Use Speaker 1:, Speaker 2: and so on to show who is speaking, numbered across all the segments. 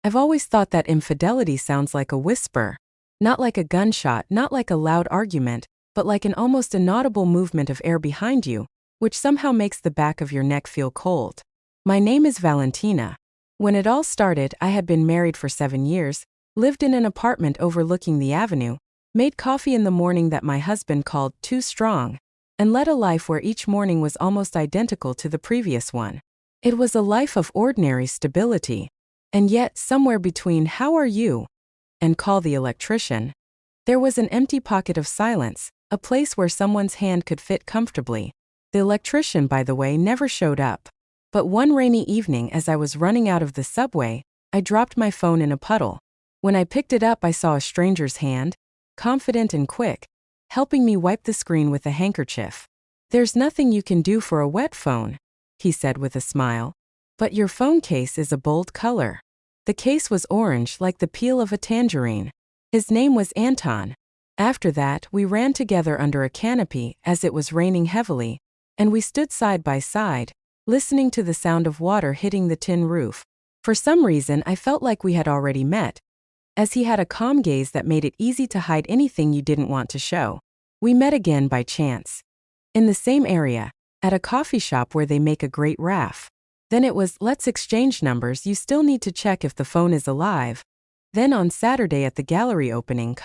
Speaker 1: I've always thought that infidelity sounds like a whisper. Not like a gunshot, not like a loud argument, but like an almost inaudible movement of air behind you, which somehow makes the back of your neck feel cold. My name is Valentina. When it all started, I had been married for 7 years, lived in an apartment overlooking the avenue, made coffee in the morning that my husband called too strong, and led a life where each morning was almost identical to the previous one. It was a life of ordinary stability. And yet, somewhere between "how are you" and "call the electrician," there was an empty pocket of silence, a place where someone's hand could fit comfortably. The electrician, by the way, never showed up. But one rainy evening, as I was running out of the subway, I dropped my phone in a puddle. When I picked it up, I saw a stranger's hand, confident and quick, helping me wipe the screen with a handkerchief. "There's nothing you can do for a wet phone," he said with a smile. "But your phone case is a bold color." The case was orange like the peel of a tangerine. His name was Anton. After that, we ran together under a canopy as it was raining heavily, and we stood side by side, listening to the sound of water hitting the tin roof. For some reason, I felt like we had already met, as he had a calm gaze that made it easy to hide anything you didn't want to show. We met again by chance. In the same area, at a coffee shop where they make a great raff. Then it was, "Let's exchange numbers, you still need to check if the phone is alive." Then on Saturday at the gallery opening,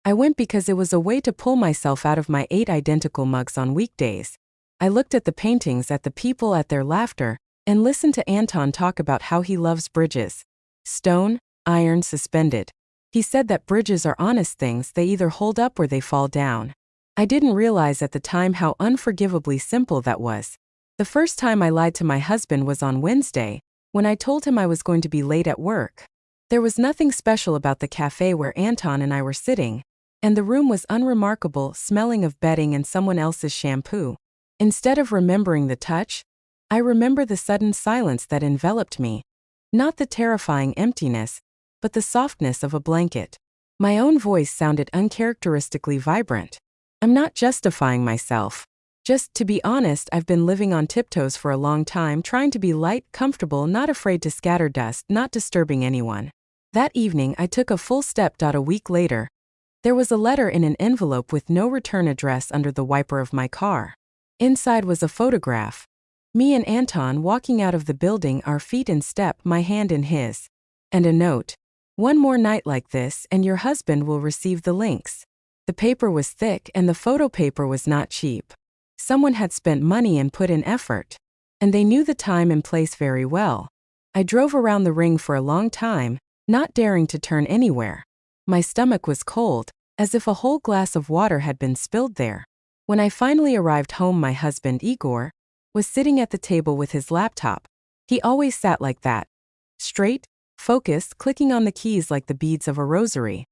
Speaker 1: I went because it was a way to pull myself out of my 8 identical mugs on weekdays. I looked at the paintings, at the people, at their laughter, and listened to Anton talk about how he loves bridges. Stone, iron, suspended. He said that bridges are honest things, they either hold up or they fall down. I didn't realize at the time how unforgivably simple that was. The first time I lied to my husband was on Wednesday, when I told him I was going to be late at work. There was nothing special about the café where Anton and I were sitting, and the room was unremarkable, smelling of bedding and someone else's shampoo. Instead of remembering the touch, I remember the sudden silence that enveloped me. Not the terrifying emptiness, but the softness of a blanket. My own voice sounded uncharacteristically vibrant. I'm not justifying myself. Just, to be honest, I've been living on tiptoes for a long time, trying to be light, comfortable, not afraid to scatter dust, not disturbing anyone. That evening, I took a full step. A week later, there was a letter in an envelope with no return address under the wiper of my car. Inside was a photograph. Me and Anton walking out of the building, our feet in step, my hand in his. And a note. "One more night like this, and your husband will receive the links." The paper was thick, and the photo paper was not cheap. Someone had spent money and put in effort. And they knew the time and place very well. I drove around the ring for a long time, not daring to turn anywhere. My stomach was cold, as if a whole glass of water had been spilled there. When I finally arrived home, my husband, Igor, was sitting at the table with his laptop. He always sat like that. Straight, focused, clicking on the keys like the beads of a rosary.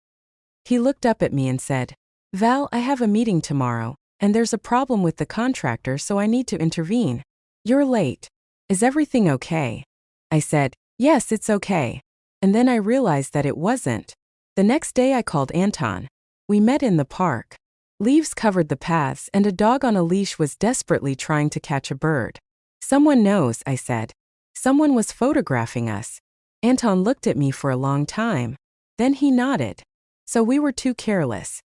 Speaker 1: He looked up at me and said, "Val, I have a meeting tomorrow, and there's a problem with the contractor, so I need to intervene. You're late. Is everything okay?" I said, "Yes, it's okay." And then I realized that it wasn't. The next day I called Anton. We met in the park. Leaves covered the paths, and a dog on a leash was desperately trying to catch a bird. "Someone knows," I said. "Someone was photographing us." Anton looked at me for a long time. Then he nodded. "So we were too careless."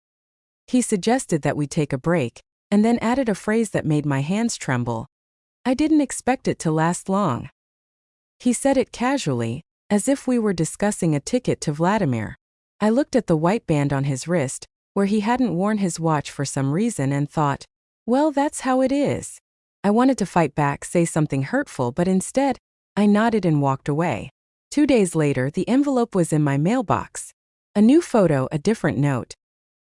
Speaker 1: He suggested that we take a break, and then added a phrase that made my hands tremble. I didn't expect it to last long. He said it casually, as if we were discussing a ticket to Vladimir. I looked at the white band on his wrist, where he hadn't worn his watch for some reason, and thought, well, that's how it is. I wanted to fight back, say something hurtful, but instead, I nodded and walked away. 2 days later, the envelope was in my mailbox. A new photo, a different note.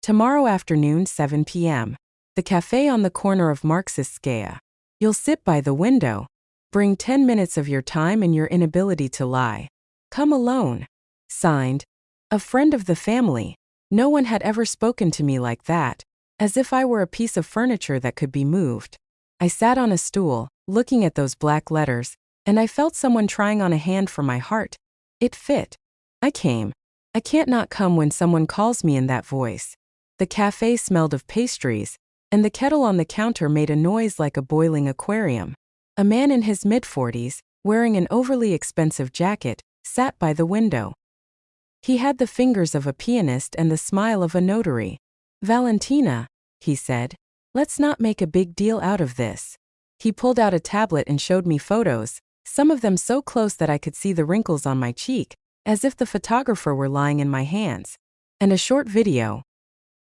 Speaker 1: Tomorrow afternoon, 7 p.m. The café on the corner of Marxistskaya. You'll sit by the window. Bring 10 minutes of your time and your inability to lie. Come alone. Signed, a friend of the family. No one had ever spoken to me like that, as if I were a piece of furniture that could be moved. I sat on a stool, looking at those black letters, and I felt someone trying on a hand for my heart. It fit. I came. I can't not come when someone calls me in that voice. The café smelled of pastries, and the kettle on the counter made a noise like a boiling aquarium. A man in his mid-40s, wearing an overly expensive jacket, sat by the window. He had the fingers of a pianist and the smile of a notary. "Valentina," he said, "let's not make a big deal out of this." He pulled out a tablet and showed me photos, some of them so close that I could see the wrinkles on my cheek, as if the photographer were lying in my hands. And a short video.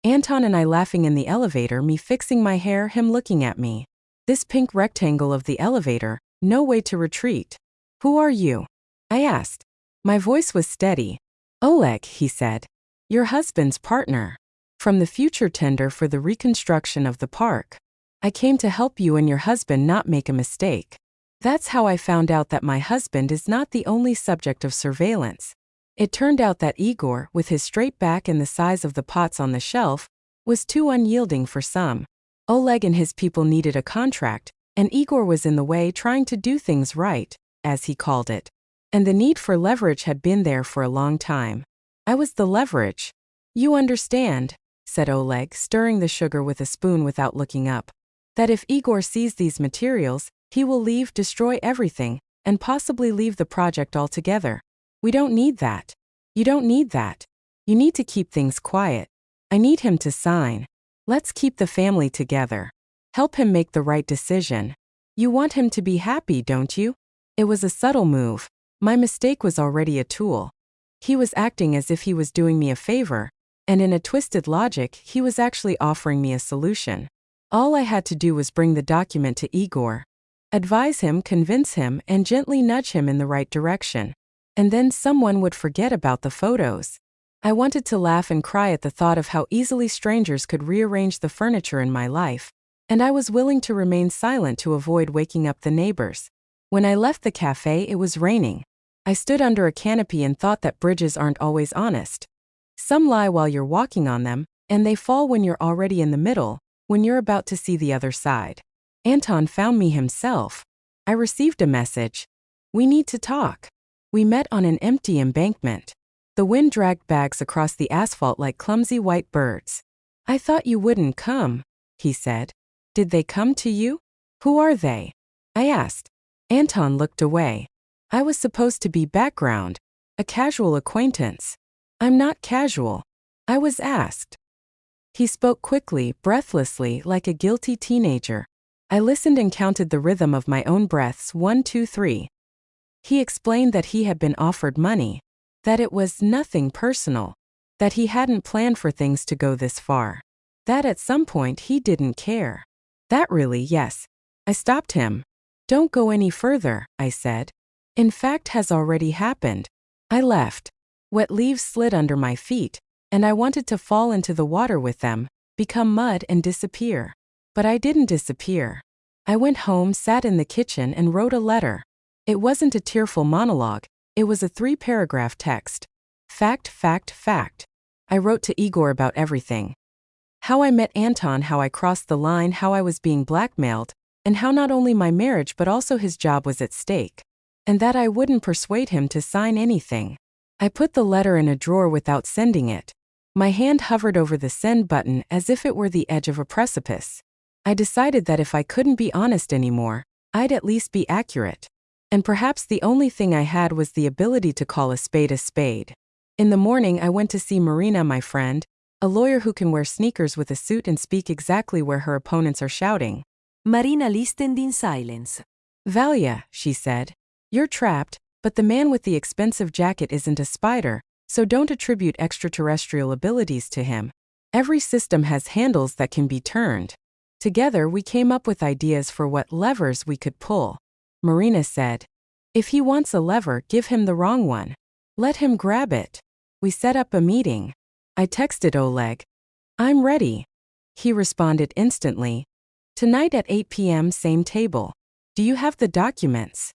Speaker 1: Anton and I laughing in the elevator, me fixing my hair, him looking at me. This pink rectangle of the elevator, no way to retreat. "Who are you?" I asked. My voice was steady. "Oleg," he said. "Your husband's partner. From the future tender for the reconstruction of the park. I came to help you and your husband not make a mistake." That's how I found out that my husband is not the only subject of surveillance. It turned out that Igor, with his straight back and the size of the pots on the shelf, was too unyielding for some. Oleg and his people needed a contract, and Igor was in the way trying to do things right, as he called it. And the need for leverage had been there for a long time. I was the leverage. "You understand," said Oleg, stirring the sugar with a spoon without looking up, "that if Igor sees these materials, he will leave, destroy everything, and possibly leave the project altogether. We don't need that. You don't need that. You need to keep things quiet. I need him to sign. Let's keep the family together. Help him make the right decision. You want him to be happy, don't you?" It was a subtle move. My mistake was already a tool. He was acting as if he was doing me a favor, and in a twisted logic, he was actually offering me a solution. All I had to do was bring the document to Igor. Advise him, convince him, and gently nudge him in the right direction. And then someone would forget about the photos. I wanted to laugh and cry at the thought of how easily strangers could rearrange the furniture in my life, and I was willing to remain silent to avoid waking up the neighbors. When I left the cafe, it was raining. I stood under a canopy and thought that bridges aren't always honest. Some lie while you're walking on them, and they fall when you're already in the middle, when you're about to see the other side. Anton found me himself. I received a message. "We need to talk." We met on an empty embankment. The wind dragged bags across the asphalt like clumsy white birds. "I thought you wouldn't come," he said. "Did they come to you?" "Who are they?" I asked. Anton looked away. "I was supposed to be background, a casual acquaintance." "I'm not casual. I was asked." He spoke quickly, breathlessly, like a guilty teenager. I listened and counted the rhythm of my own breaths, 1, 2, 3. He explained that he had been offered money, that it was nothing personal, that he hadn't planned for things to go this far, that at some point he didn't care. That really, yes. I stopped him. "Don't go any further," I said. "In fact, has already happened." I left. Wet leaves slid under my feet, and I wanted to fall into the water with them, become mud and disappear. But I didn't disappear. I went home, sat in the kitchen, and wrote a letter. It wasn't a tearful monologue, it was a 3-paragraph text. Fact, fact, fact. I wrote to Igor about everything. How I met Anton, how I crossed the line, how I was being blackmailed, and how not only my marriage but also his job was at stake. And that I wouldn't persuade him to sign anything. I put the letter in a drawer without sending it. My hand hovered over the send button as if it were the edge of a precipice. I decided that if I couldn't be honest anymore, I'd at least be accurate. And perhaps the only thing I had was the ability to call a spade a spade. In the morning, I went to see Marina, my friend, a lawyer who can wear sneakers with a suit and speak exactly where her opponents are shouting.
Speaker 2: Marina listened in silence.
Speaker 1: "Valia," she said, "you're trapped, but the man with the expensive jacket isn't a spider, so don't attribute extraterrestrial abilities to him. Every system has handles that can be turned." Together, we came up with ideas for what levers we could pull. Marina said, "If he wants a lever, give him the wrong one. Let him grab it." We set up a meeting. I texted Oleg. "I'm ready." He responded instantly. "Tonight at 8 p.m. same table. Do you have the documents?"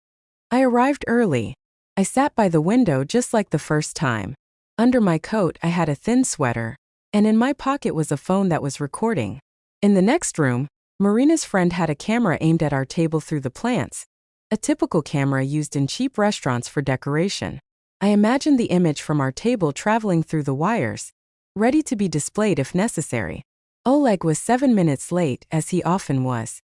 Speaker 1: I arrived early. I sat by the window just like the first time. Under my coat I had a thin sweater, and in my pocket was a phone that was recording. In the next room, Marina's friend had a camera aimed at our table through the plants, a typical camera used in cheap restaurants for decoration. I imagined the image from our table traveling through the wires, ready to be displayed if necessary. Oleg was 7 minutes late, as he often was.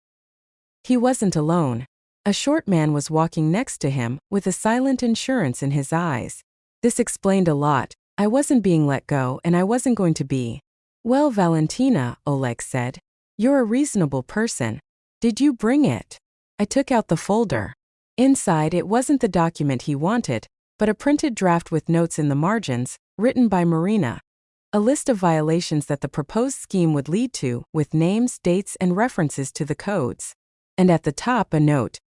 Speaker 1: He wasn't alone. A short man was walking next to him, with a silent assurance in his eyes. This explained a lot. I wasn't being let go, and I wasn't going to be. Well, Valentina, Oleg said. You're a reasonable person. Did you bring it? I took out the folder. Inside, it wasn't the document he wanted, but a printed draft with notes in the margins, written by Marina. A list of violations that the proposed scheme would lead to, with names, dates, and references to the codes. And at the top, a note.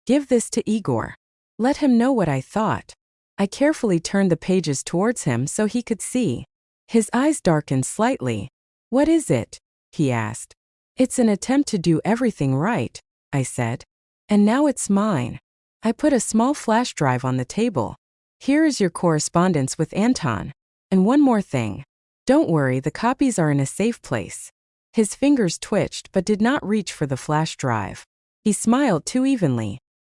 Speaker 1: Give this to Igor. Let him know what I thought. I carefully turned the pages towards him so he could see. His eyes darkened slightly. What is it? He asked. It's an attempt to do everything right, I said. And now it's mine. I put a small flash drive on the table. Here is your correspondence with Anton. And one more thing. Don't worry, the copies are in a safe place. His fingers twitched but did not reach for the flash drive. He smiled too evenly.